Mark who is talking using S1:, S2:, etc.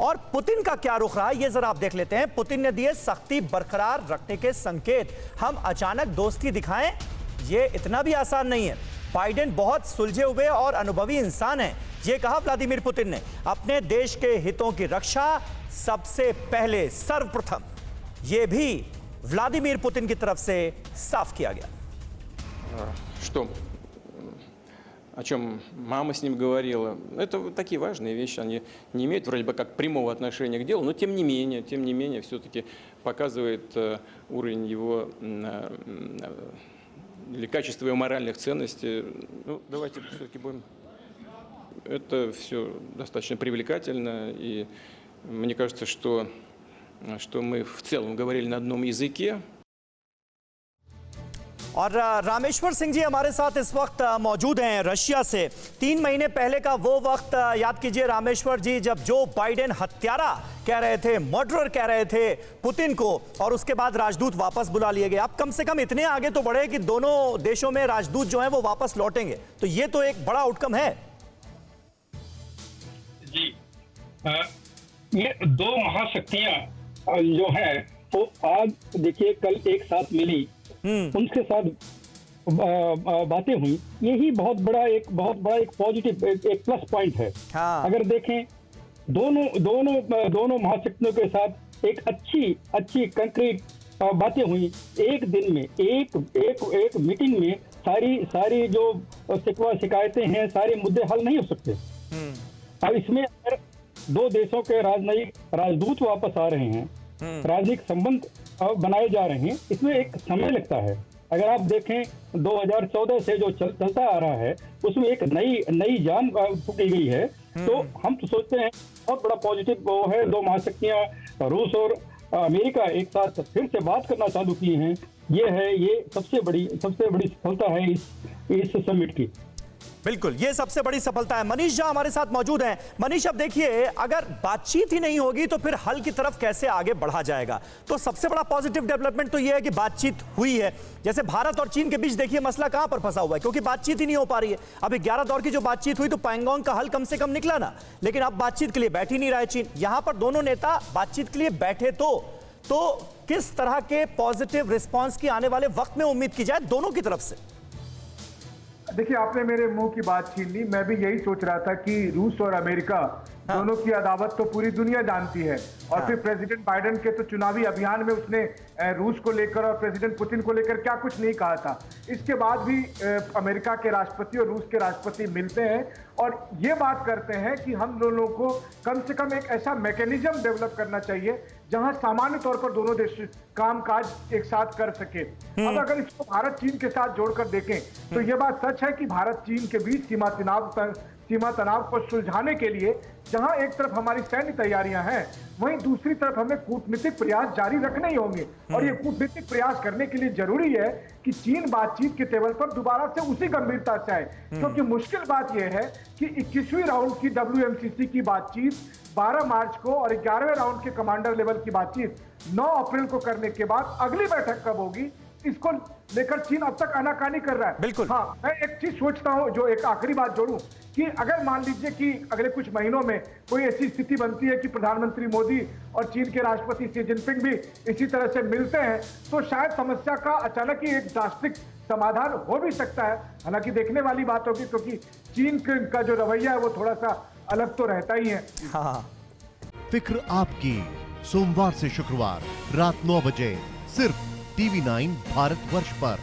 S1: और पुतिन का क्या रुख रहा है ये जरा आप देख लेते हैं। पुतिन ने दिए सख्ती बरकरार रखने के संकेत। हम अचानक दोस्ती दिखाएं, ये इतना भी आसान नहीं है। बाइडेन बहुत सुलझे हुए और अनुभवी इंसान हैं, ये कहा व्लादिमीर पुतिन ने। अपने देश के हितों की रक्षा सबसे पहले, सर्वप्रथम, ये भी व्लादिमीर पुतिन की तरफ से साफ किया गया।
S2: Что? О чем мама с ним говорила. Это такие важные вещи, они не имеют вроде бы как прямого отношения к делу, но тем не менее, все-таки показывает уровень его или качество его моральных ценностей. Ну, давайте все-таки будем... Это все достаточно привлекательно, и мне кажется, что мы в целом говорили на одном языке.
S1: और रामेश्वर सिंह जी हमारे साथ इस वक्त मौजूद हैं रशिया से। 3 महीने पहले का वो वक्त याद कीजिए रामेश्वर जी, जब जो बाइडेन हत्यारा कह रहे थे, मर्डरर कह रहे थे पुतिन को, और उसके बाद राजदूत वापस बुला लिए गए। अब कम से कम इतने आगे तो बढ़े कि दोनों देशों में राजदूत जो हैं वो वापस लौटेंगे, तो ये तो एक बड़ा आउटकम है।
S3: जी, ये दो महाशक्तियां जो है वो आज देखिए कल एक साथ मिली, उनके साथ बातें हुई, यही बहुत बड़ा एक पॉजिटिव एक प्लस पॉइंट है।
S1: हाँ। अगर
S3: देखें दोनों महाशक्तियों के साथ एक अच्छी कंक्रीट बातें हुई, एक दिन में एक मीटिंग में सारी जो शिकायतें हैं, सारे मुद्दे हल नहीं हो सकते। अब इसमें अगर दो देशों के राजदूत वापस आ रहे हैं, राजनीतिक संबंध बनाए जा रहे हैं, इसमें एक समय लगता है। अगर आप देखें 2014 से जो चलता आ रहा है, उसमें एक नई जान फूकी गई है। तो हम तो सोचते हैं बहुत बड़ा पॉजिटिव वो है। दो महाशक्तियां रूस और अमेरिका एक साथ फिर से बात करना चालू किए हैं। ये सबसे बड़ी सफलता है इस समिट की।
S1: बिल्कुल, ये सबसे बड़ी सफलता है। मनीष झा हमारे साथ मौजूद हैं। मनीष, अब देखिए, अगर बातचीत ही नहीं होगी तो फिर हल की तरफ कैसे आगे बढ़ा जाएगा? तो सबसे बड़ा पॉजिटिव डेवलपमेंट तो ये है कि बातचीत हुई है। जैसे भारत और चीन के बीच देखिए मसला कहां पर फंसा हुआ है, क्योंकि बातचीत ही नहीं हो पा रही है। अब 11 दौर की जो बातचीत हुई तो पैंगोंग का हल कम से कम निकला ना, लेकिन अब बातचीत के लिए बैठ ही नहीं रहा है चीन। यहां पर दोनों नेता बातचीत के लिए बैठे तो किस तरह के पॉजिटिव रिस्पॉन्स की आने वाले वक्त में उम्मीद की जाए दोनों की तरफ से?
S4: देखिए, आपने मेरे मुंह की बात छीन ली। मैं भी यही सोच रहा था कि रूस और अमेरिका दोनों की अदावत तो पूरी दुनिया जानती है, और फिर प्रेसिडेंट बाइडेन के तो चुनावी अभियान में उसने रूस को लेकर और प्रेसिडेंट पुतिन को लेकर क्या कुछ नहीं कहा था। इसके बाद भी अमेरिका के राष्ट्रपति और रूस के राष्ट्रपति मिलते हैं और ये बात करते हैं कि हम दोनों को कम से कम एक ऐसा मैकेनिज्म डेवलप करना चाहिए जहां सामान्य तौर पर दोनों देश कामकाज एक साथ कर सके। अब अगर इसको भारत चीन के साथ जोड़कर देखें तो यह बात सच है कि भारत चीन के बीच सीमा तनाव को सुलझाने के लिए जहां एक तरफ हमारी सैन्य तैयारियां हैं, वहीं दूसरी तरफ हमें कूटनीतिक प्रयास जारी रखने ही होंगे। और ये कूटनीतिक प्रयास करने के लिए जरूरी है कि चीन बातचीत के टेबल पर दोबारा से उसी गंभीरता से आए, क्योंकि मुश्किल बात यह है कि 21वीं राउंड की WMCC की बातचीत 12 मार्च को और 11वें राउंड के कमांडर लेवल की बातचीत 9 अप्रैल को करने के बाद अगली बैठक कब होगी, इसको लेकर चीन अब तक आनाकानी कर रहा है।
S1: बिल्कुल।
S4: हाँ, मैं एक चीज सोचता हूं, जो एक आखिरी बात जोड़ूं, कि अगर मान लीजिए कि अगले कुछ महीनों में कोई ऐसी स्थिति बनती है कि प्रधानमंत्री मोदी और चीन के राष्ट्रपति शी जिनपिंग भी इसी तरह से मिलते हैं, तो शायद समस्या का अचानक ही एक ड्रास्टिक समाधान हो भी सकता है। हालांकि देखने वाली बात होगी, क्योंकि चीन का जो रवैया है वो थोड़ा सा अलग तो रहता ही है।
S1: हाँ।
S5: फिक्र आपकी, सोमवार से शुक्रवार रात 9 बजे सिर्फ TV9 भारतवर्ष पर।